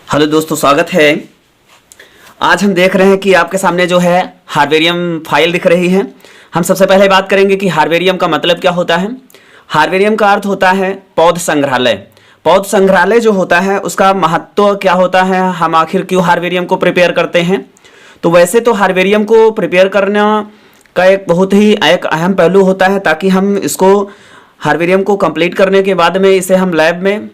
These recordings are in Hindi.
हेलो दोस्तों, स्वागत है। आज हम देख रहे हैं कि आपके सामने जो है हार्बेरियम फाइल दिख रही है। हम सबसे पहले बात करेंगे कि हार्बेरियम का मतलब क्या होता है। हार्बेरियम का अर्थ होता है पौध संग्रहालय। पौध संग्रहालय जो होता है उसका महत्व क्या होता है, हम आखिर क्यों हार्बेरियम को प्रिपेयर करते हैं। तो वैसे तो हार्बेरियम को प्रिपेयर करना का एक बहुत ही एक अहम पहलू होता है, ताकि हम इसको हार्बेरियम को कंप्लीट करने के बाद में इसे हम लैब में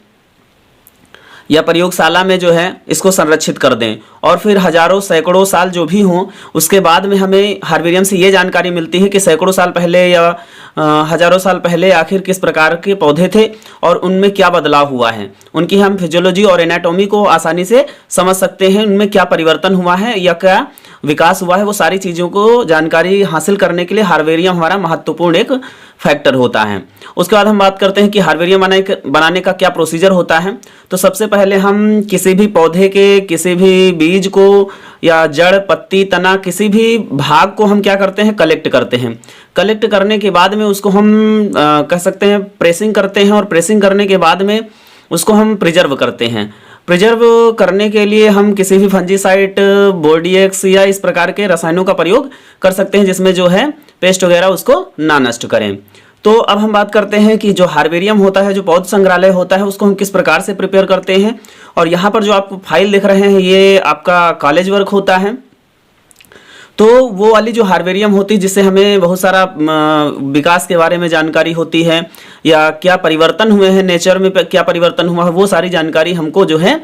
या प्रयोगशाला में जो है इसको संरक्षित कर दें, और फिर हजारों सैकड़ों साल जो भी हों उसके बाद में हमें हार्बेरियम से ये जानकारी मिलती है कि सैकड़ों साल पहले या हजारों साल पहले आखिर किस प्रकार के पौधे थे और उनमें क्या बदलाव हुआ है। उनकी हम फिजियोलॉजी और एनाटॉमी को आसानी से समझ सकते हैं, उनमें क्या परिवर्तन हुआ है या क्या विकास हुआ है। वो सारी चीज़ों को जानकारी हासिल करने के लिए हार्बेरियम हमारा महत्वपूर्ण एक फैक्टर होता है। उसके बाद हम बात करते हैं कि हार्बेरियम बनाने का क्या प्रोसीजर होता है। तो सबसे पहले हम किसी भी पौधे के किसी भी बीज को या जड़, पत्ती, तना, किसी भी भाग को हम क्या करते हैं, कलेक्ट करते हैं। कलेक्ट करने के बाद में उसको हम कह सकते हैं प्रेसिंग करते हैं, और प्रेसिंग करने के बाद में उसको हम प्रिजर्व करते हैं। प्रिजर्व करने के लिए हम किसी भी फंजीसाइड, बोर्डिएक्स या इस प्रकार के रसायनों का प्रयोग कर सकते हैं, जिसमें जो है पेस्ट वगैरह उसको ना नष्ट करें। तो अब हम बात करते हैं कि जो हार्बेरियम होता है, जो पौध संग्रहालय होता है, उसको हम किस प्रकार से प्रिपेयर करते हैं। और यहाँ पर जो आप फाइल देख रहे हैं ये आपका कॉलेज वर्क होता है। तो वो वाली जो हार्बेरियम होती है जिससे हमें बहुत सारा विकास के बारे में जानकारी होती है, या क्या परिवर्तन हुए हैं नेचर में, क्या परिवर्तन हुआ है, वो सारी जानकारी हमको जो है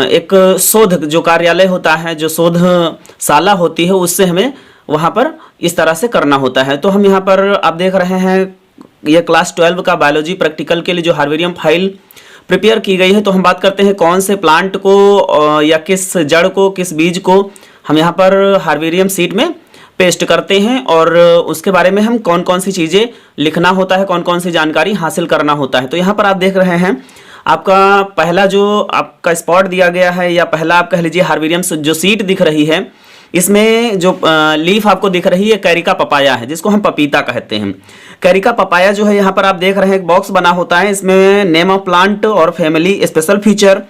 एक शोध जो कार्यालय होता है, जो शोधशाला होती है, उससे हमें वहाँ पर इस तरह से करना होता है। तो हम यहाँ पर आप देख रहे हैं ये क्लास 12 का बायोलॉजी प्रैक्टिकल के लिए जो हार्बेरियम फाइल प्रिपेयर की गई है। तो हम बात करते हैं कौन से प्लांट को या किस जड़ को, किस बीज को हम यहाँ पर हार्बेरियम सीट में पेस्ट करते हैं, और उसके बारे में हम कौन कौन सी चीज़ें लिखना होता है, कौन कौन सी जानकारी हासिल करना होता है। तो यहाँ पर आप देख रहे हैं आपका पहला जो आपका स्पॉट दिया गया है, या पहला आप कह लीजिए हार्बेरियम जो सीट दिख रही है, इसमें जो लीफ आपको दिख रही है कैरिका पपाया है, जिसको हम पपीता कहते हैं। कैरिका पपाया जो है यहाँ पर आप देख रहे हैं एक बॉक्स बना होता है, इसमें नेम ऑफ प्लांट और family, special feature,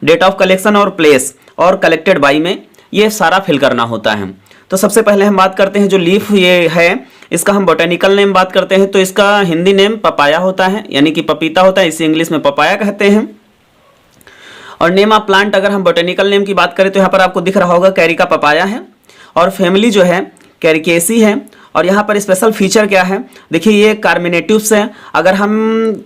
date of collection और प्लेस, और कलेक्टेड बाई में ये सारा फिल करना होता है। तो सबसे पहले हम बात करते हैं जो लीफ ये है, इसका हम बोटेनिकल नेम बात करते हैं। तो इसका हिंदी नेम पपाया होता है, यानी कि पपीता होता है, इसे इंग्लिश में पपाया कहते हैं। और नेम ऑफ प्लांट अगर हम बोटेनिकल नेम की बात करें तो यहाँ पर आपको दिख रहा होगा कैरिका पपाया है, और फैमिली जो है कैरिकेसी है। और यहाँ पर स्पेशल फीचर क्या है, देखिए ये कार्मिनेटिव्स है। अगर हम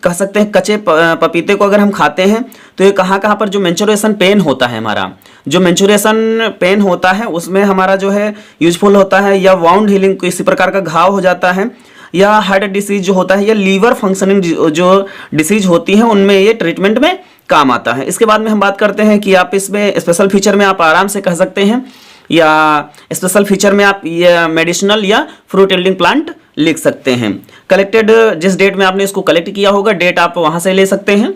कह सकते हैं कच्चे पपीते को अगर हम खाते हैं तो ये कहाँ कहाँ पर जो मेंचुरेशन पेन होता है, हमारा जो मेंचुरेशन पेन होता है उसमें हमारा जो है यूजफुल होता है, या वाउंड हीलिंग, किसी प्रकार का घाव हो जाता है, या हार्ट डिसीज जो होता है, या लीवर फंक्शनिंग जो डिसीज होती है, उनमें ये ट्रीटमेंट में काम आता है। इसके बाद में हम बात करते हैं कि आप इसमें स्पेशल फीचर में आप आराम से कह सकते हैं, या स्पेशल फीचर में आप ये मेडिसिनल या फ्रूट यील्डिंग प्लांट लिख सकते हैं। कलेक्टेड, जिस डेट में आपने इसको कलेक्ट किया होगा डेट आप वहां से ले सकते हैं।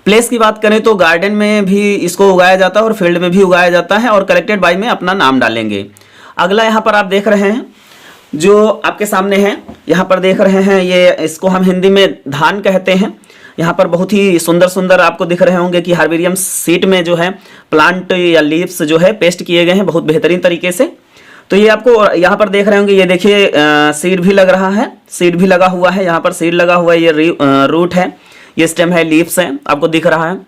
प्लेस की बात करें तो गार्डन में भी इसको उगाया जाता है और फील्ड में भी उगाया जाता है, और कलेक्टेड बाय में अपना नाम डालेंगे। अगला यहाँ पर आप देख रहे हैं जो आपके सामने है, यहाँ पर देख रहे हैं ये, इसको हम हिंदी में धान कहते हैं। यहाँ पर बहुत ही सुंदर सुंदर आपको दिख रहे होंगे कि हार्बेरियम सीट में जो है प्लांट या लीव्स जो है पेस्ट किए गए हैं बहुत बेहतरीन तरीके से। तो ये आपको यहाँ पर देख रहे होंगे, ये देखिए सीड भी लग रहा है, सीड भी लगा हुआ है, यहाँ पर सीड लगा हुआ है, ये रूट है, ये स्टेम है, लीव्स हैं, आपको दिख रहा है।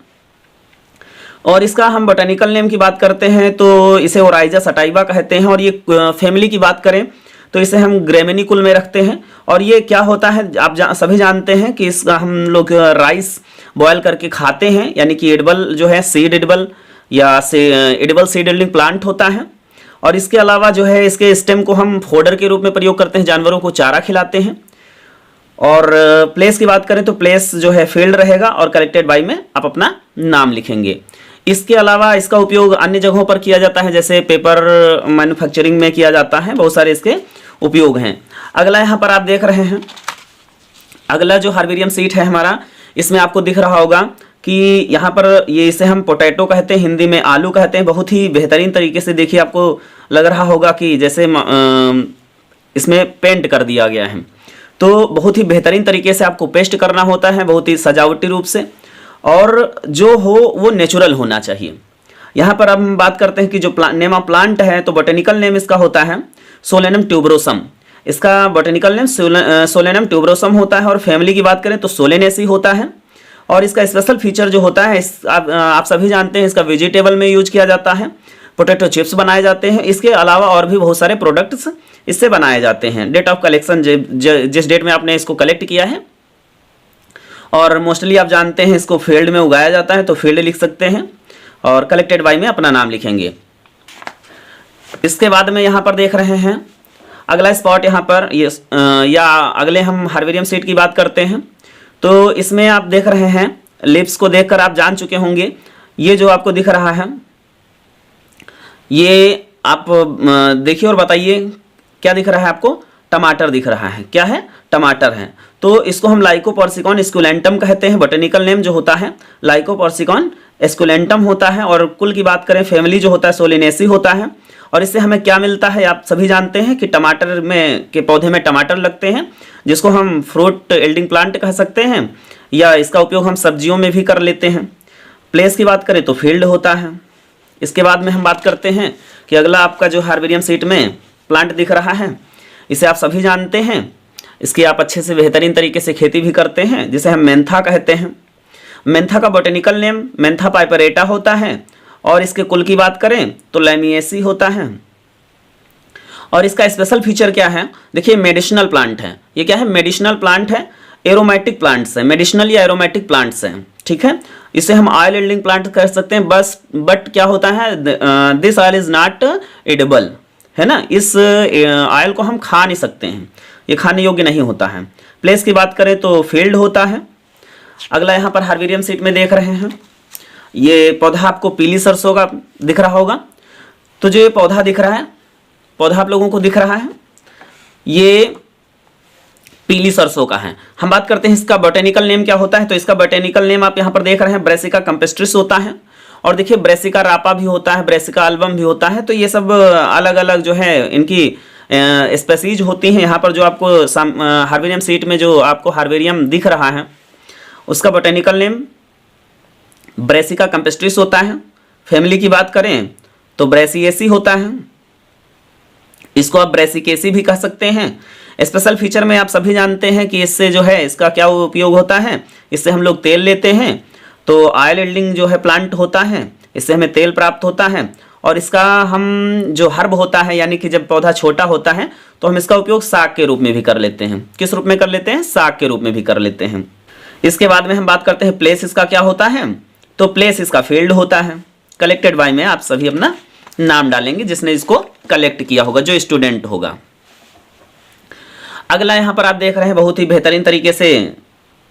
और इसका हम बोटेनिकल नेम की बात करते हैं तो इसे ओराइजा सटाइवा कहते हैं। और ये फैमिली की बात करें तो इसे हम ग्रेमिनी कुल में रखते हैं। और ये क्या होता है आप सभी जानते हैं कि इसका हम लोग राइस बॉयल करके खाते हैं, यानी कि एडिबल जो है, सीड एडिबल या एडिबल सीड यील्डिंग प्लांट होता है। और इसके अलावा जो है इसके स्टेम को हम फोडर के रूप में प्रयोग करते हैं, जानवरों को चारा खिलाते हैं। और प्लेस की बात करें तो प्लेस जो है फील्ड रहेगा, और कलेक्टेड बाय में आप अपना नाम लिखेंगे। इसके अलावा इसका उपयोग अन्य जगहों पर किया जाता है, जैसे पेपर मैन्युफैक्चरिंग में किया जाता है, बहुत सारे इसके उपयोग हैं। अगला यहाँ पर आप देख रहे हैं, अगला जो हार्बेरियम सीट है हमारा, इसमें आपको दिख रहा होगा कि यहाँ पर ये, इसे हम पोटैटो कहते हैं, हिंदी में आलू कहते हैं। बहुत ही बेहतरीन तरीके से देखिए, आपको लग रहा होगा कि जैसे इसमें पेंट कर दिया गया है। तो बहुत ही बेहतरीन तरीके से आपको पेस्ट करना होता है, बहुत ही सजावटी रूप से। और जो हो वो नेचुरल होना चाहिए। यहाँ पर अब हम बात करते हैं कि जो नेम ऑफ प्लांट है, तो बोटेनिकल नेम इसका होता है सोलेनम ट्यूबरोसम। इसका बोटेनिकल नेम सोलेनम ट्यूबरोसम होता है। और फैमिली की बात करें तो सोलेनेसी होता है। और इसका स्पेशल फीचर जो होता है, आप सभी जानते हैं, इसका वेजिटेबल में यूज किया जाता है, पोटैटो चिप्स बनाए जाते हैं। इसके अलावा और भी बहुत सारे प्रोडक्ट्स इससे बनाए जाते हैं। डेट ऑफ कलेक्शन जिस डेट में आपने इसको कलेक्ट किया है, और मोस्टली आप जानते हैं इसको फील्ड में उगाया जाता है, तो फील्ड लिख सकते हैं, और कलेक्टेड बाय में अपना नाम लिखेंगे। इसके बाद में यहाँ पर देख रहे हैं अगला स्पॉट, यहाँ पर ये या अगले हम हार्वेरियम सीड की बात करते हैं। तो इसमें आप देख रहे हैं, लिप्स को देखकर आप जान चुके होंगे, ये जो आपको दिख रहा है, ये आप देखिए और बताइए क्या दिख रहा है आपको। टमाटर दिख रहा है। क्या है? टमाटर है। तो इसको हम लाइकोपोर्सिकॉन एस्कुलेंटम कहते हैं। बोटेनिकल नेम जो होता है लाइकोपोर्सिकॉन एस्कुलेंटम होता है। और कुल की बात करें, फैमिली जो होता है सोलिनेसी होता है। और इससे हमें क्या मिलता है, आप सभी जानते हैं कि टमाटर में के पौधे में टमाटर लगते हैं, जिसको हम फ्रूट एल्डिंग प्लांट कह सकते हैं, या इसका उपयोग हम सब्जियों में भी कर लेते हैं। प्लेस की बात करें तो फील्ड होता है। इसके बाद में हम बात करते हैं कि अगला आपका जो हार्वेरियम सीट में प्लांट दिख रहा है, इसे आप सभी जानते हैं, इसकी आप अच्छे से बेहतरीन तरीके से खेती भी करते हैं, जिसे हम मेंथा कहते हैं। मेंथा का बोटेनिकल नेम मेंथा पाइपरेटा होता है। और इसके कुल की बात करें तो लैमिएसी होता है। और इसका स्पेशल फीचर क्या है, देखिए मेडिसिनल प्लांट है। ये क्या है? मेडिसिनल प्लांट है, एरोमेटिक प्लांट्स है, मेडिसिनल या एरोमेटिक प्लांट्स हैं, ठीक है। इसे हम ऑयल एल्डिंग प्लांट कह सकते हैं, बट क्या होता है, this oil is not edible, है ना। इस ऑयल को हम खा नहीं सकते हैं, ये खाने योग्य नहीं होता है। प्लेस की बात करें तो फील्ड होता है। अगला यहाँ पर हार्वेरियम सीट में देख रहे हैं, ये पौधा आपको पीली सरसों का दिख रहा होगा। तो जो ये पौधा दिख रहा है, पौधा आप लोगों को दिख रहा है, ये पीली सरसों का है। हम बात करते हैं इसका बोटेनिकल नेम क्या होता है। तो इसका बोटेनिकल नेम आप यहाँ पर देख रहे हैं ब्रेसिका कैम्पेस्ट्रिस होता है। और देखिए ब्रेसिका रापा भी होता है, ब्रेसिका अल्बम भी होता है। तो ये सब अलग अलग जो है इनकी स्पेसीज होती हैं। यहाँ पर जो आपको हार्वेरियम सीट में जो आपको हार्वेरियम दिख रहा है, उसका बोटेनिकल नेम ब्रेसिका कैम्पेस्ट्रिस होता है। फैमिली की बात करें तो ब्रेसिएसी होता है। इसको आप ब्रेसिकेसी भी कह सकते हैं। स्पेशल फीचर में आप सभी जानते हैं कि इससे जो है इसका क्या उपयोग होता है, इससे हम लोग तेल लेते हैं। तो ऑयल एल्डिंग जो है प्लांट होता है, इससे हमें तेल प्राप्त होता है। और इसका हम जो हर्ब होता है, यानी कि जब पौधा छोटा होता है तो हम इसका उपयोग साग के रूप में भी कर लेते हैं। किस रूप में कर लेते हैं? साग के रूप में भी कर लेते हैं। इसके बाद में हम बात करते हैं प्लेस इसका क्या होता है। तो प्लेस इसका फील्ड होता है। कलेक्टेड बाय में आप सभी अपना नाम डालेंगे, जिसने इसको कलेक्ट किया होगा, जो स्टूडेंट होगा। अगला यहाँ पर आप देख रहे हैं, बहुत ही बेहतरीन तरीके से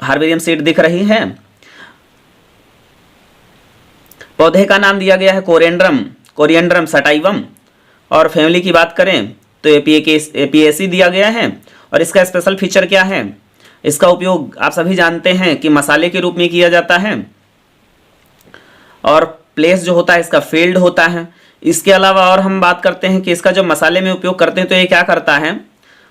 हार्वेरियम सीड दिख रही है। पौधे का नाम दिया गया है कोरिएंड्रम सटाइवम। और फैमिली की बात करें तो एपिएसी दिया गया है। और इसका स्पेशल फीचर क्या है, इसका उपयोग आप सभी जानते हैं कि मसाले के रूप में किया जाता है। और प्लेस जो होता है इसका फील्ड होता है। इसके अलावा और हम बात करते हैं कि इसका जो मसाले में उपयोग करते हैं, तो ये क्या करता है,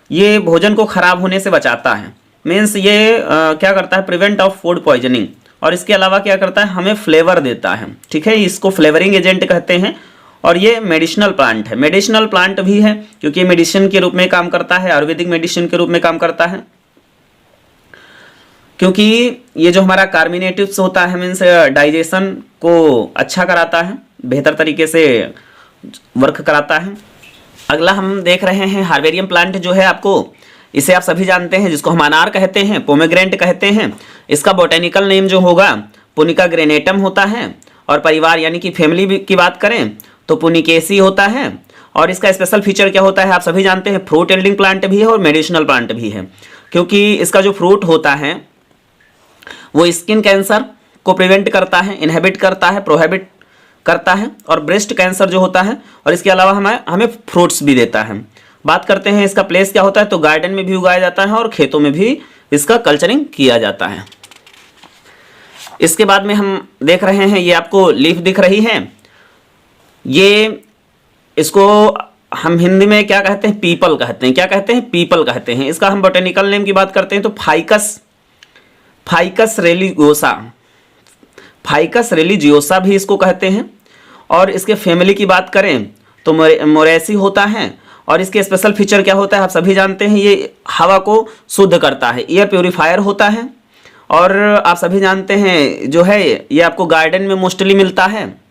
ये भोजन को खराब होने से बचाता है। मीन्स ये क्या करता है, प्रिवेंट ऑफ फूड पॉइजनिंग। और इसके अलावा क्या करता है, हमें फ्लेवर देता है, ठीक है। इसको फ्लेवरिंग एजेंट कहते हैं। और ये मेडिसिनल प्लांट है, मेडिसिनल प्लांट भी है क्योंकि ये मेडिसिन के रूप में काम करता है, आयुर्वेदिक मेडिसिन के रूप में काम करता है। क्योंकि ये जो हमारा कार्मिनेटिव्स होता है, मीन्स डाइजेशन को अच्छा कराता है, बेहतर तरीके से वर्क कराता है। अगला हम देख रहे हैं हार्वेरियम प्लांट जो है आपको, इसे आप सभी जानते हैं, जिसको हम अनार कहते हैं, पोमेग्रेनेट कहते हैं। इसका बोटेनिकल नेम जो होगा पुनिका ग्रेनेटम होता है। और परिवार यानी कि फैमिली की बात करें तो पुनिकेसी होता है। और इसका स्पेशल फीचर क्या होता है, आप सभी जानते हैं, फ्रूट एल्डिंग प्लांट भी है और मेडिसिनल प्लांट भी है। क्योंकि इसका जो फ्रूट होता है वो स्किन कैंसर को प्रिवेंट करता है, इनहेबिट करता है, प्रोहिबिट करता है। और ब्रेस्ट कैंसर जो होता है, और इसके अलावा हमें फ्रूट्स भी देता है। बात करते हैं इसका प्लेस क्या होता है, तो गार्डन में भी उगाया जाता है और खेतों में भी इसका कल्चरिंग किया जाता है। इसके बाद में हम देख रहे हैं, ये आपको लीफ दिख रही है, ये इसको हम हिंदी में क्या कहते हैं, पीपल कहते हैं। क्या कहते हैं? पीपल कहते हैं। इसका हम बोटेनिकल नेम की बात करते हैं तो फाइकस रेलिगोसा, फाइकस रिलीजियोसा भी इसको कहते हैं। और इसके फैमिली की बात करें तो मोरेसी होता है। और इसके स्पेशल फीचर क्या होता है आप सभी जानते हैं, ये हवा को शुद्ध करता है, एयर प्योरीफायर होता है। और आप सभी जानते हैं जो है ये आपको गार्डन में मोस्टली मिलता है,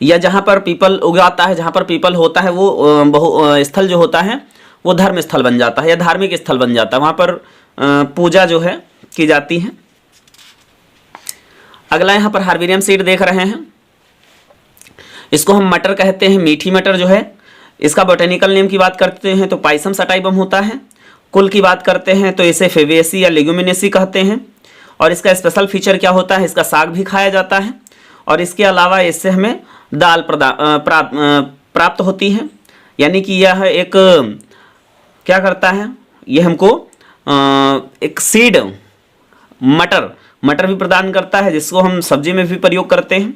या जहाँ पर पीपल उगाता है, जहाँ पर पीपल होता है वो बहु स्थल जो होता है वो धर्म स्थल बन जाता है या धार्मिक स्थल बन जाता है, वहाँ पर पूजा जो है की जाती है। अगला यहाँ पर हार्बेरियम सीड देख रहे हैं, इसको हम मटर कहते हैं, मीठी मटर जो है। इसका बोटेनिकल नेम की बात करते हैं तो पाइसम सटाइबम होता है। कुल की बात करते हैं तो इसे फेवेसी या लेग्यूमिनेसी कहते हैं। और इसका स्पेशल फीचर क्या होता है, इसका साग भी खाया जाता है। और इसके अलावा इससे हमें दाल प्राप्त होती है, यानी कि यह एक क्या करता है, ये हमको एक सीड मटर भी प्रदान करता है, जिसको हम सब्जी में भी प्रयोग करते हैं।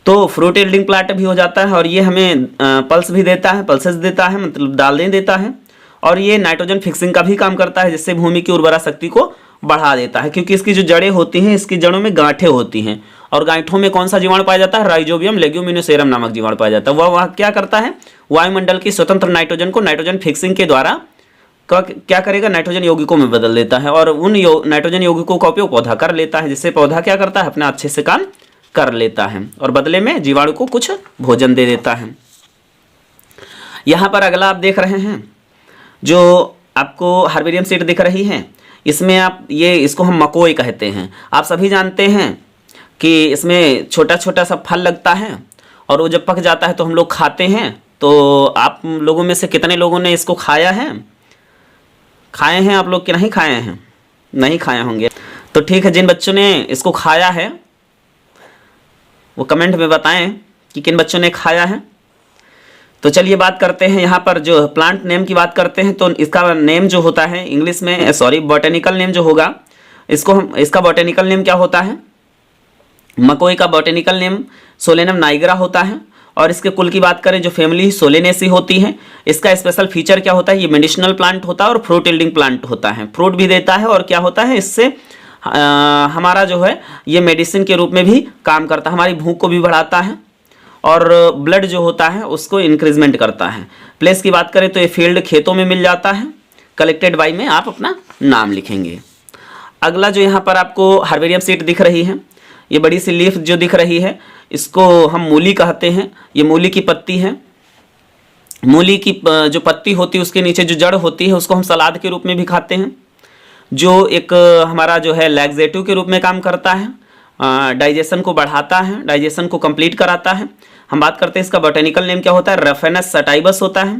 तो फ्रूट यील्डिंग प्लांट भी हो जाता है। और ये हमें पल्स भी देता है, पल्सेस देता है, मतलब दालें देता है। और ये नाइट्रोजन फिक्सिंग का भी काम करता है, जिससे भूमि की उर्वरा शक्ति को बढ़ा देता है, क्योंकि इसकी जो जड़ें होती हैं, इसकी जड़ों में गांठें होती हैं। और गांठों में कौन सा जीवाणु पाया जाता है, राइजोबियम लेग्यूमिनोसेरम नामक जीवाणु पाया जाता है। वह क्या करता है, वायुमंडल की स्वतंत्र नाइट्रोजन को नाइट्रोजन फिक्सिंग के द्वारा क्या करेगा, नाइट्रोजन यौगिकों में बदल देता है। और उन नाइट्रोजन यौगिकों का उपयोग पौधा कर लेता है, जिससे पौधा क्या करता है, अपना अच्छे से काम कर लेता है और बदले में जीवाणु को कुछ भोजन दे देता है। यहाँ पर अगला आप देख रहे हैं, जो आपको हार्बेरियम सीड दिख रही है, इसमें आप इसको हम मकोई कहते हैं। आप सभी जानते हैं कि इसमें छोटा छोटा सा फल लगता है और वो जब पक जाता है तो हम लोग खाते हैं। तो आप लोगों में से कितने लोगों ने इसको खाए हैं आप लोग कि नहीं खाए हैं? नहीं खाए होंगे। तो ठीक है, जिन बच्चों ने इसको खाया है वो कमेंट में बताएं कि किन बच्चों ने खाया है। तो चलिए बात करते हैं, यहाँ पर जो प्लांट नेम की बात करते हैं तो इसका नेम जो होता है इंग्लिश में, बोटेनिकल नेम जो होगा, इसका बोटेनिकल नेम क्या होता है, मकोई का बोटेनिकल नेम सोलेनम नाइग्रा होता है। और इसके कुल की बात करें, जो फैमिली सोलेनेसी होती है। इसका स्पेशल फीचर क्या होता है, ये मेडिसिनल प्लांट होता है और फ्रूट यील्डिंग प्लांट होता है, फ्रूट भी देता है। और क्या होता है, इससे हमारा जो है ये मेडिसिन के रूप में भी काम करता है, हमारी भूख को भी बढ़ाता है और ब्लड जो होता है उसको इंक्रीजमेंट करता है। प्लेस की बात करें तो ये फील्ड खेतों में मिल जाता है। कलेक्टेड बाई में आप अपना नाम लिखेंगे। अगला जो यहाँ पर आपको हार्बेरियम सीड दिख रही है, ये बड़ी सी लीफ जो दिख रही है, इसको हम मूली कहते हैं। ये मूली की पत्ती है। मूली की जो पत्ती होती है उसके नीचे जो जड़ होती है उसको हम सलाद के रूप में भी खाते हैं, जो एक हमारा जो है लैक्सेटिव के रूप में काम करता है, डाइजेशन को बढ़ाता है, डाइजेशन को कंप्लीट कराता है। हम बात करते हैं इसका बोटेनिकल नेम क्या होता है, रफेनस सटाइबस होता है।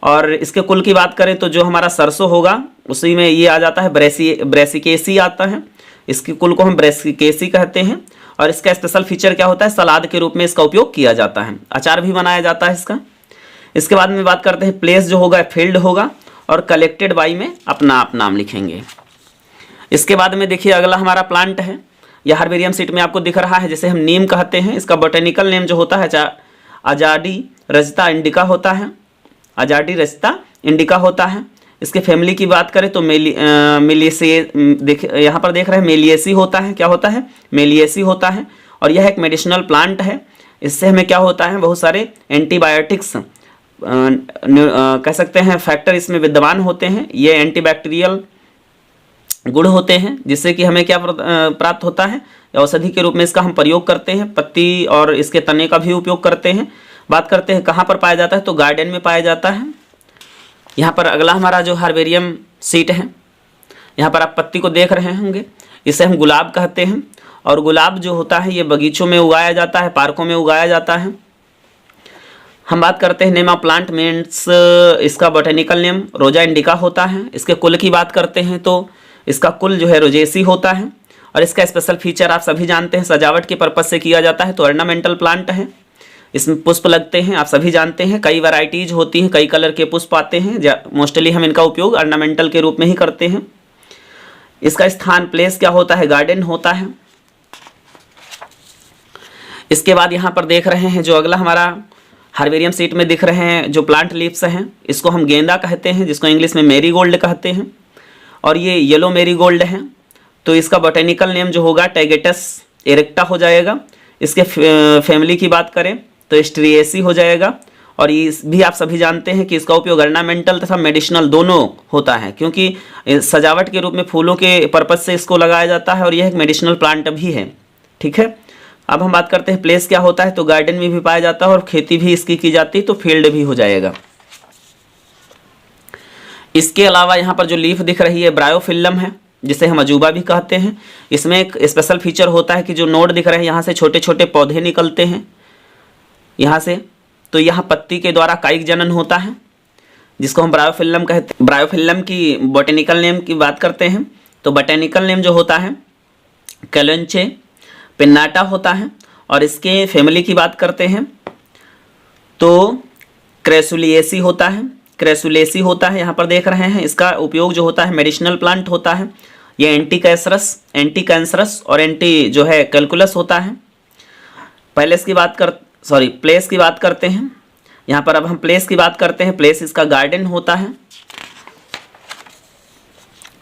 और इसके कुल की बात करें तो जो हमारा सरसों होगा उसी में ये आ जाता है, ब्रेसिकेसी आता है। इसके कुल को हम ब्रेसिकेसी कहते हैं। और इसका स्पेशल फीचर क्या होता है, सलाद के रूप में इसका उपयोग किया जाता है, अचार भी बनाया जाता है इसका। इसके बाद में बात करते हैं, प्लेस जो होगा फील्ड होगा और कलेक्टेड बाई में अपना आप नाम लिखेंगे। इसके बाद में देखिए अगला हमारा प्लांट है, यह हार्बेरियम सीड में आपको दिख रहा है, जिसे हम नीम कहते हैं। इसका बोटेनिकल नेम जो होता है अजाडी रजता इंडिका होता है, अजाडी रजता इंडिका होता है। इसके फैमिली की बात करें तो यहाँ पर देख रहे हैं मेलिएसी होता है। क्या होता है, मेलिएसी होता है। और यह एक मेडिसिनल प्लांट है। इससे हमें क्या होता है, बहुत सारे एंटीबायोटिक्स कह सकते हैं फैक्टर इसमें विद्यमान होते हैं। ये एंटीबैक्टीरियल गुण होते हैं, जिससे कि हमें क्या प्राप्त होता है, औषधि के रूप में इसका हम प्रयोग करते हैं। पत्ती और इसके तने का भी उपयोग करते हैं। बात करते हैं कहाँ पर पाया जाता है, तो गार्डन में पाया जाता है। यहाँ पर अगला हमारा जो हार्बेरियम सीड है, यहाँ पर आप पत्ती को देख रहे होंगे, इसे हम गुलाब कहते हैं। और गुलाब जो होता है ये बगीचों में उगाया जाता है, पार्कों में उगाया जाता है। हम बात करते हैं नेम ऑफ प्लांट मीन्स, इसका बोटेनिकल नेम रोजा इंडिका होता है। इसके कुल की बात करते हैं तो इसका कुल जो है रोजेसी होता है। और इसका स्पेशल फीचर आप सभी जानते हैं, सजावट के पर्पज से किया जाता है, तो ऑर्नामेंटल प्लांट है। इसमें पुष्प लगते हैं, आप सभी जानते हैं, कई वैरायटीज होती हैं, कई कलर के पुष्प आते हैं। मोस्टली हम इनका उपयोग ऑर्नामेंटल के रूप में ही करते हैं। इसका स्थान प्लेस क्या होता है, गार्डन होता है। इसके बाद यहाँ पर देख रहे हैं जो अगला हमारा हार्बेरियम सीड में दिख रहे हैं जो प्लांट लीव्स हैं, इसको हम गेंदा कहते हैं, जिसको इंग्लिश में मेरीगोल्ड कहते हैं। और ये येलो मेरीगोल्ड है। तो इसका बोटेनिकल नेम जो होगा टैगेटस इरेक्टा हो जाएगा। इसके फैमिली की बात करें तो स्ट्रिएसी हो जाएगा। और ये भी आप सभी जानते हैं कि इसका उपयोग ऑर्नामेंटल तथा मेडिसिनल दोनों होता है, क्योंकि सजावट के रूप में फूलों के पर्पज से इसको लगाया जाता है और यह एक मेडिसिनल प्लांट भी है। ठीक है, अब हम बात करते हैं प्लेस क्या होता है। तो गार्डन में भी पाया जाता है और खेती भी इसकी की जाती है, तो फील्ड भी हो जाएगा। इसके अलावा यहाँ पर जो लीफ दिख रही है ब्रायोफिल्लम है, जिसे हम अजूबा भी कहते हैं। इसमें एक स्पेशल फीचर होता है कि जो नोड दिख रहे हैं यहाँ से छोटे छोटे पौधे निकलते हैं यहाँ से, तो यहाँ पत्ती के द्वारा कायिक जनन होता है, जिसको हम ब्रायोफिल्लम कहते हैं। ब्रायोफिल्लम की बोटेनिकल नेम की बात करते हैं तो बोटेनिकल नेम जो होता है कैलेंचे पिन्नाटा होता है। और इसके फैमिली की बात करते हैं तो क्रेसुलिएसी होता है, क्रेसुलेसी होता है। यहाँ पर देख रहे हैं इसका उपयोग जो होता है मेडिसिनल प्लांट होता है। ये एंटी कैंसरस और एंटी जो है कैलकुलस होता है। प्लेस की बात करते हैं यहाँ पर। अब हम प्लेस की बात करते हैं। प्लेस इसका गार्डन होता है।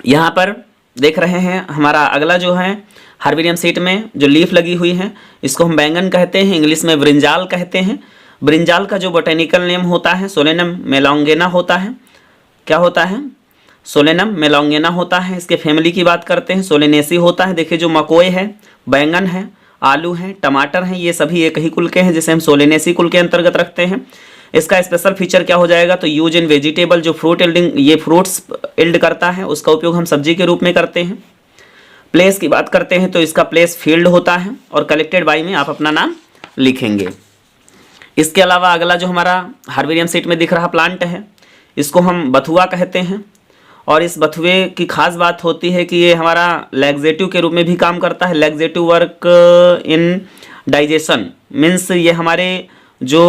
यहाँ पर देख रहे हैं हमारा अगला जो है हार्बेरियम सीट में जो लीफ लगी हुई है इसको हम बैंगन कहते हैं, इंग्लिश में ब्रिंजाल कहते हैं। ब्रिंजाल का जो बोटेनिकल नेम होता है सोलेनम मेलॉन्गेना होता है। क्या होता है? सोलेनम मेलॉन्गेना होता है। इसके फैमिली की बात करते हैं सोलेनेसी होता है। देखिए जो मकोई है, बैंगन है, आलू हैं, टमाटर हैं, ये सभी एक ही कुल के हैं जिसे हम सोलेनेसी कुल के अंतर्गत रखते हैं। इसका स्पेशल फीचर क्या हो जाएगा तो यूज इन वेजिटेबल, जो फ्रूट इल्डिंग ये फ्रूट्स इल्ड करता है उसका उपयोग हम सब्जी के रूप में करते हैं। प्लेस की बात करते हैं तो इसका प्लेस फील्ड होता है और कलेक्टेड बाई में आप अपना नाम लिखेंगे। इसके अलावा अगला जो हमारा हार्बेरियम सीट में दिख रहा प्लांट है इसको हम बथुआ कहते हैं। और इस बथुए की खास बात होती है कि ये हमारा लैक्सेटिव के रूप में भी काम करता है। Laxative work in digestion means ये हमारे जो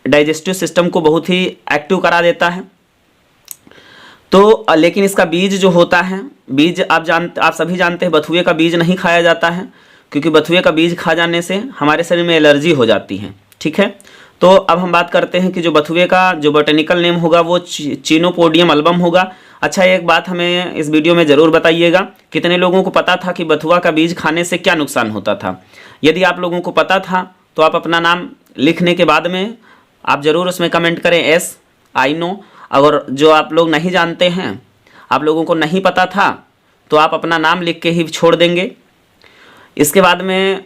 डाइजेस्टिव सिस्टम को बहुत ही एक्टिव करा देता है। तो लेकिन इसका बीज जो होता है, बीज आप सभी जानते हैं बथुए का बीज नहीं खाया जाता है, क्योंकि बथुए का बीज खा जाने से हमारे शरीर में एलर्जी हो जाती है। ठीक है, तो अब हम बात करते हैं कि जो बथुए का जो बोटेनिकल नेम होगा वो चिनोपोडियम अल्बम होगा। अच्छा, एक बात हमें इस वीडियो में ज़रूर बताइएगा, कितने लोगों को पता था कि बथुआ का बीज खाने से क्या नुकसान होता था? यदि आप लोगों को पता था तो आप अपना नाम लिखने के बाद में आप ज़रूर उसमें कमेंट करें एस आई नो। अगर जो आप लोग नहीं जानते हैं, आप लोगों को नहीं पता था, तो आप अपना नाम लिख के ही छोड़ देंगे। इसके बाद में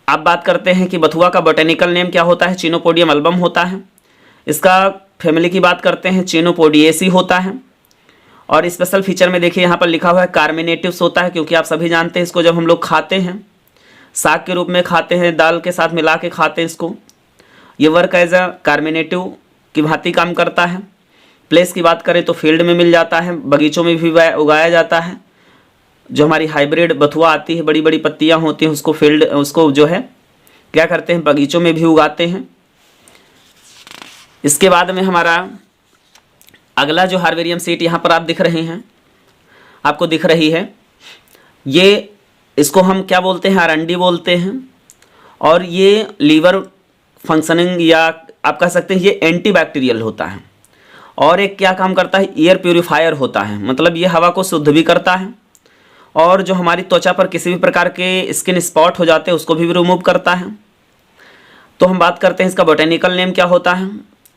आप बात करते हैं कि बथुआ का बोटेनिकल नेम क्या होता है, चिनोपोडियम अल्बम होता है। इसका फैमिली की बात करते हैं चिनोपोडिएसी होता है। और स्पेशल फीचर में देखिए यहाँ पर लिखा हुआ है कार्मिनेटिव्स होता है, क्योंकि आप सभी जानते हैं इसको जब हम लोग खाते हैं साग के रूप में खाते हैं, दाल के साथ मिला के खाते हैं इसको, ये वर्क एज अ कार्मिनेटिव की भांति काम करता है। प्लेस की बात करें तो फील्ड में मिल जाता है, बगीचों में भी उगाया जाता है। जो हमारी हाइब्रिड बथुआ आती है, बड़ी बड़ी पत्तियां होती हैं, उसको जो है क्या करते हैं बगीचों में भी उगाते हैं। इसके बाद में हमारा अगला जो हार्बेरियम सीट यहाँ पर आप दिख रहे हैं, आपको दिख रही है, ये इसको हम क्या बोलते हैं, अरंडी बोलते हैं। और ये लीवर फंक्शनिंग या आप कह सकते हैं ये एंटीबैक्टीरियल होता है। और एक क्या काम करता है, एयर प्यूरिफायर होता है, मतलब ये हवा को शुद्ध भी करता है। और जो हमारी त्वचा पर किसी भी प्रकार के स्किन स्पॉट हो जाते हैं उसको भी रिमूव करता है। तो हम बात करते हैं इसका बोटेनिकल नेम क्या होता है।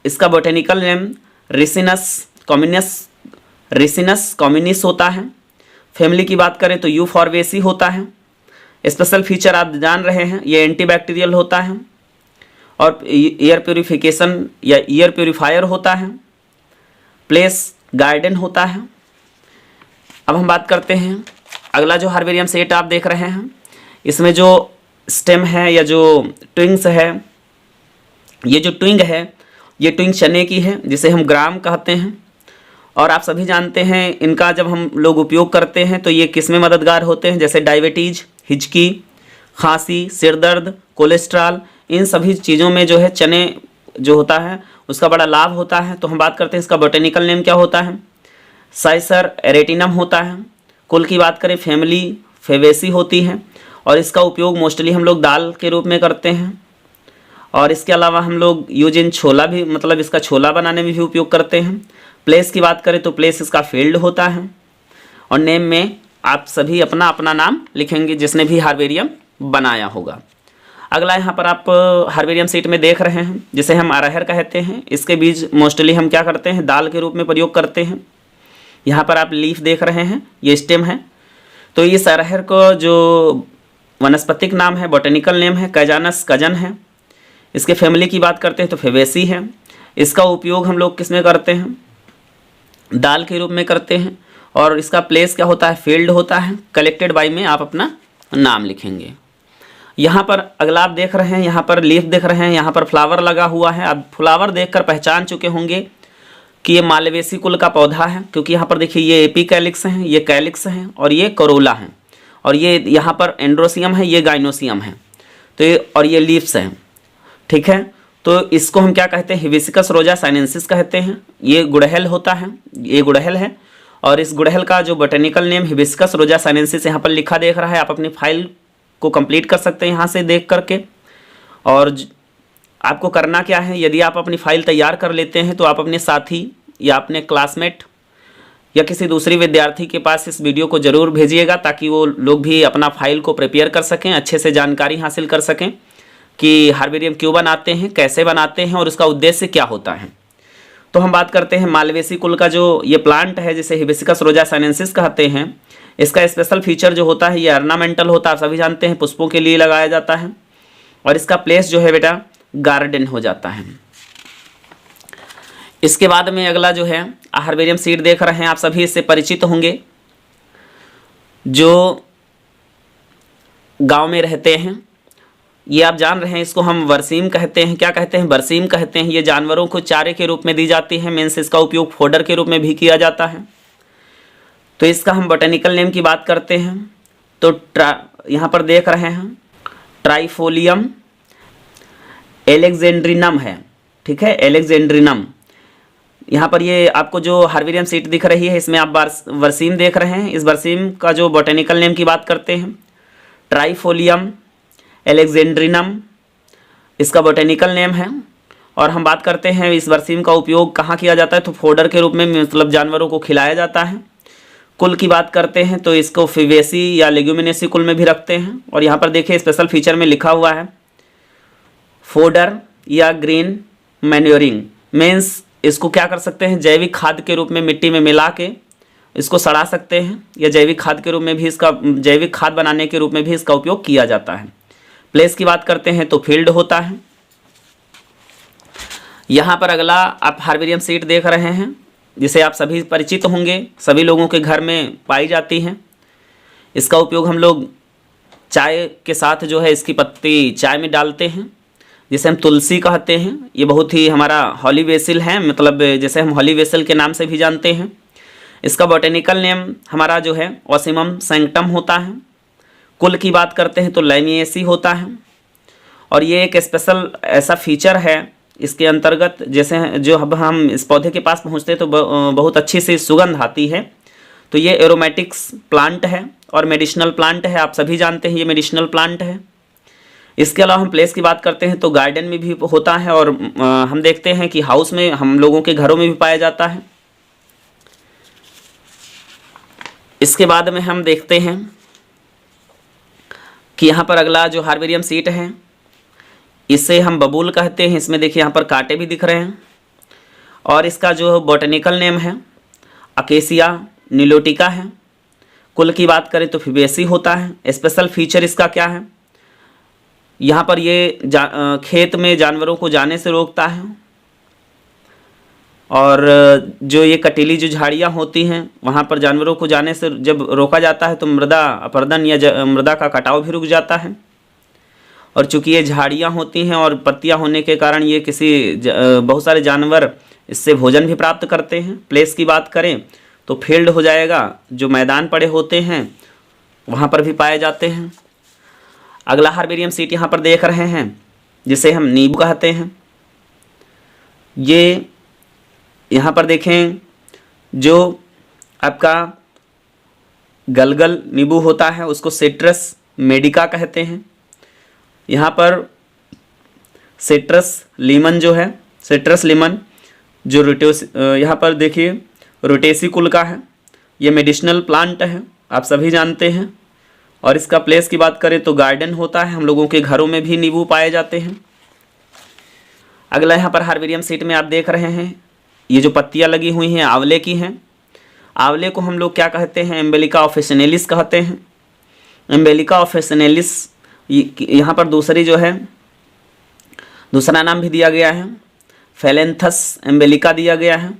इसका बोटेनिकल नेम रिसिनस कॉम्युनिस होता है। फैमिली की बात करें तो यूफॉर्वेसी होता है। स्पेशल फीचर आप जान रहे हैं, ये एंटीबैक्टीरियल होता है और एयर प्यूरिफिकेशन या एयर प्यूरिफायर होता है। प्लेस गार्डन होता है। अब हम बात करते हैं अगला जो हार्बेरियम सेट आप देख रहे हैं, इसमें जो स्टेम है या जो ट्विंग्स है, ये जो ट्विंग है ये ट्विंग चने की है, जिसे हम ग्राम कहते हैं। और आप सभी जानते हैं इनका जब हम लोग उपयोग करते हैं तो ये किस में मददगार होते हैं, जैसे डायबिटीज, हिचकी, खांसी, सिर दर्द, कोलेस्ट्रॉल, इन सभी चीज़ों में जो है चने जो होता है उसका बड़ा लाभ होता है। तो हम बात करते हैं इसका बोटेनिकल नेम क्या होता है, साइसर एरेटिनम होता है। कुल की बात करें फैमिली फेवेसी होती है और इसका उपयोग मोस्टली हम लोग दाल के रूप में करते हैं। और इसके अलावा हम लोग यूज इन छोला भी, मतलब इसका छोला बनाने में भी उपयोग करते हैं। प्लेस की बात करें तो प्लेस इसका फील्ड होता है और नेम में आप सभी अपना अपना नाम लिखेंगे जिसने भी हार्बेरियम बनाया होगा। अगला यहाँ पर आप हार्बेरियम सीट में देख रहे हैं जिसे हम अरहर कहते हैं। इसके बीज मोस्टली हम क्या करते हैं, दाल के रूप में प्रयोग करते हैं। यहाँ पर आप लीफ देख रहे हैं, ये स्टेम है। तो इस अरहर को जो वनस्पतिक नाम है, बॉटेनिकल नेम है, कैजानस कजन है। इसके फैमिली की बात करते हैं तो फेवेसी है। इसका उपयोग हम लोग किस में करते हैं, दाल के रूप में करते हैं। और इसका प्लेस क्या होता है, फील्ड होता है। कलेक्टेड बाई में आप अपना नाम लिखेंगे। यहाँ पर अगला आप देख रहे हैं, यहाँ पर लीफ देख रहे हैं, यहाँ पर फ्लावर लगा हुआ है। आप फ्लावर देखकर पहचान चुके होंगे कि ये मालवेसी कुल का पौधा है, क्योंकि यहाँ पर देखिए ये एपिकैलिक्स हैं, ये कैलिक्स हैं और ये करोला हैं। और ये यहाँ पर एंड्रोसियम है, ये गाइनोसियम है। तो ये और ये लीव्स हैं, ठीक है। तो इसको हम क्या कहते हैं, हिबिस्कस रोजा साइनेंसिस कहते हैं। ये गुड़हल होता है, ये गुड़हल है। और इस गुड़हल का जो बोटेनिकल नेम हिबिस्कस रोजा साइनेंसिस यहाँ पर लिखा देख रहा है। आप अपनी फाइल को कंप्लीट कर सकते हैं यहाँ से देख करके। और आपको करना क्या है, यदि आप अपनी फाइल तैयार कर लेते हैं तो आप अपने साथी या अपने क्लासमेट या किसी दूसरी विद्यार्थी के पास इस वीडियो को ज़रूर भेजिएगा, ताकि वो लोग भी अपना फाइल को प्रिपेयर कर सकें, अच्छे से जानकारी हासिल कर सकें कि हार्बेरियम क्यों बनाते हैं, कैसे बनाते हैं और उसका उद्देश्य क्या होता है। तो हम बात करते हैं मालवेसी कुल का जो ये प्लांट है जिसे हिबिस्कस रोजा साइनेंसिस कहते हैं। इसका स्पेशल फीचर जो होता है, ये ऑर्नामेंटल होता है। आप सभी जानते हैं पुष्पों के लिए लगाया जाता है। और इसका प्लेस जो है बेटा गार्डन हो जाता है। इसके बाद में अगला जो है हार्बेरियम सीड देख रहे हैं, आप सभी इससे परिचित होंगे। जो गांव में रहते हैं, ये आप जान रहे हैं, इसको हम बरसीम कहते हैं। क्या कहते हैं, बरसीम कहते हैं। ये जानवरों को चारे के रूप में दी जाती है, मीन्स इसका उपयोग फोडर के रूप में भी किया जाता है। तो इसका हम बोटेनिकल नेम की बात करते हैं तो यहाँ पर देख रहे हैं ट्राइफोलियम एलेक्जेंड्रिनम है, ठीक है, एलेक्जेंड्रिनम। यहाँ पर ये आपको जो हार्बेरियम सीट दिख रही है, इसमें आप बरसीम देख रहे हैं। इस बरसीम का जो बोटेनिकल नेम की बात करते हैं ट्राइफोलियम एलेक्जेंड्रिनम, इसका बोटेनिकल नेम है। और हम बात करते हैं इस बरसीम का उपयोग कहाँ किया जाता है, तो फोडर के रूप में, मतलब जानवरों को खिलाया जाता है। कुल की बात करते हैं तो इसको फिवेसी या लेग्यूमिनेसी कुल में भी रखते हैं। और यहाँ पर देखिए स्पेशल फीचर में लिखा हुआ है फोडर या ग्रीन मैन्योरिंग, मीन्स इसको क्या कर सकते हैं, जैविक खाद के रूप में मिट्टी में मिला के इसको सड़ा सकते हैं, या जैविक खाद के रूप में भी इसका, जैविक खाद बनाने के रूप में भी इसका उपयोग किया जाता है। प्लेस की बात करते हैं तो फील्ड होता है। यहाँ पर अगला आप हार्बेरियम सीड देख रहे हैं जिसे आप सभी परिचित होंगे, सभी लोगों के घर में पाई जाती हैं। इसका उपयोग हम लोग चाय के साथ जो है इसकी पत्ती चाय में डालते हैं, जिसे हम तुलसी कहते हैं। ये बहुत ही हमारा हॉली बेसिल है, मतलब जैसे हम हॉली बेसिल के नाम से भी जानते हैं। इसका बोटेनिकल नेम हमारा जो है ओसिमम सैंक्टम होता है। कुल की बात करते हैं तो लाइनिएसी होता है। और ये एक स्पेशल ऐसा फीचर है इसके अंतर्गत, जैसे जो अब हम इस पौधे के पास पहुंचते हैं तो बहुत अच्छी सी सुगंध आती है। तो ये एरोमेटिक्स प्लांट है और मेडिसिनल प्लांट है, आप सभी जानते हैं ये मेडिसिनल प्लांट है। इसके अलावा हम प्लेस की बात करते हैं तो गार्डन में भी होता है, और हम देखते हैं कि हाउस में, हम लोगों के घरों में भी पाया जाता है। इसके बाद में हम देखते हैं कि यहाँ पर अगला जो हार्बेरियम सीट है इसे हम बबूल कहते हैं। इसमें देखिए यहाँ पर कांटे भी दिख रहे हैं। और इसका जो बोटेनिकल नेम है अकेसिया निलोटिका है। कुल की बात करें तो फिबेसी होता है। स्पेशल फीचर इसका क्या है, यहाँ पर ये खेत में जानवरों को जाने से रोकता है। और जो ये कटीली जो झाड़ियाँ होती हैं वहाँ पर जानवरों को जाने से जब रोका जाता है तो मृदा अपरदन या मृदा का कटाव भी रुक जाता है। और चूँकि ये झाड़ियाँ होती हैं और पत्तियाँ होने के कारण ये बहुत सारे जानवर इससे भोजन भी प्राप्त करते हैं। प्लेस की बात करें तो फील्ड हो जाएगा, जो मैदान पड़े होते हैं वहाँ पर भी पाए जाते हैं। अगला हार्बेरियम सीट यहाँ पर देख रहे हैं जिसे हम नींबू कहते हैं। ये यहाँ पर देखें जो आपका गलगल नींबू होता है उसको सिट्रस मेडिका कहते हैं। यहाँ पर सिट्रस लीमन जो है, सिट्रस लीमन जो यहाँ पर देखिए रोटेसी कुल का है, ये मेडिसिनल प्लांट है। आप सभी जानते हैं। और इसका प्लेस की बात करें तो गार्डन होता है, हम लोगों के घरों में भी नींबू पाए जाते हैं। अगला यहाँ पर हार्बेरियम सीट में आप देख रहे हैं ये जो पत्तियाँ लगी हुई हैं आंवले की हैं। आंवले को हम लोग क्या कहते हैं, एम्बेलिका ऑफिसिनेलिस कहते हैं। एम्बेलिका ऑफिसिनेलिस यहाँ पर दूसरी जो है दूसरा नाम भी दिया गया है, फेलेंथस एम्बेलिका दिया गया है।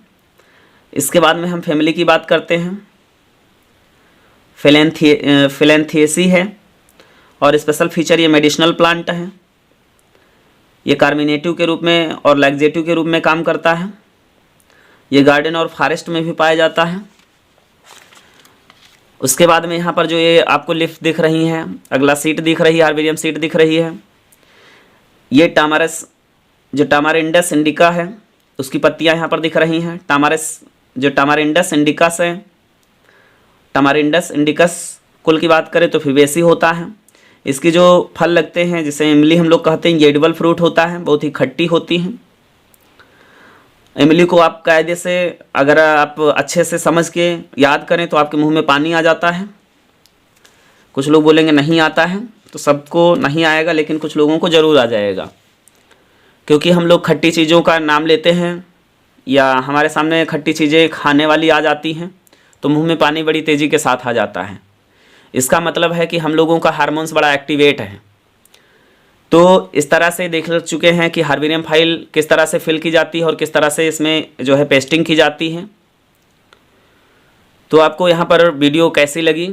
इसके बाद में हम फैमिली की बात करते हैं, फिलेंथिएसी है और स्पेशल फीचर ये मेडिसिनल प्लांट है। ये कार्मिनेटिव के रूप में और लैक्जेटिव के रूप में काम करता है। ये गार्डन और फॉरेस्ट में भी पाया जाता है। उसके बाद में यहाँ पर जो ये आपको लीफ दिख रही हैं, अगला सीट दिख रही है, हार्बेरियम सीट दिख रही है। ये टामारस जो टामारिंडस इंडिका है उसकी पत्तियाँ यहाँ पर दिख रही हैं। टामारस जो टामारिंडस इंडिकस है, टामारिंडस इंडिकस कुल की बात करें तो फिवेसी होता है। इसकी जो फल लगते हैं जिसे इमली हम लोग कहते हैं, ये एडिबल फ्रूट होता है, बहुत ही खट्टी होती हैं। इमली को आप कायदे से अगर आप अच्छे से समझ के याद करें तो आपके मुंह में पानी आ जाता है। कुछ लोग बोलेंगे नहीं आता है, तो सबको नहीं आएगा, लेकिन कुछ लोगों को ज़रूर आ जाएगा, क्योंकि हम लोग खट्टी चीज़ों का नाम लेते हैं या हमारे सामने खट्टी चीज़ें खाने वाली आ जाती हैं तो मुंह में पानी बड़ी तेज़ी के साथ आ जाता है। इसका मतलब है कि हम लोगों का हार्मोन्स बड़ा एक्टिवेट है। तो इस तरह से देख चुके हैं कि हार्बेरियम फाइल किस तरह से फिल की जाती है और किस तरह से इसमें जो है पेस्टिंग की जाती है। तो आपको यहाँ पर वीडियो कैसी लगी,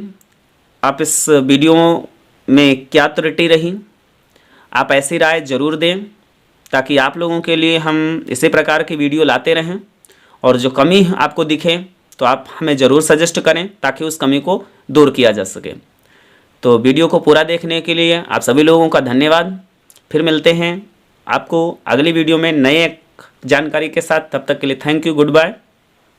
आप इस वीडियो में क्या त्रुटि रही, आप ऐसी राय ज़रूर दें ताकि आप लोगों के लिए हम इसी प्रकार की वीडियो लाते रहें। और जो कमी आपको दिखे तो आप हमें ज़रूर सजेस्ट करें ताकि उस कमी को दूर किया जा सके। तो वीडियो को पूरा देखने के लिए आप सभी लोगों का धन्यवाद। फिर मिलते हैं आपको अगली वीडियो में नए जानकारी के साथ। तब तक के लिए थैंक यू, गुड बाय।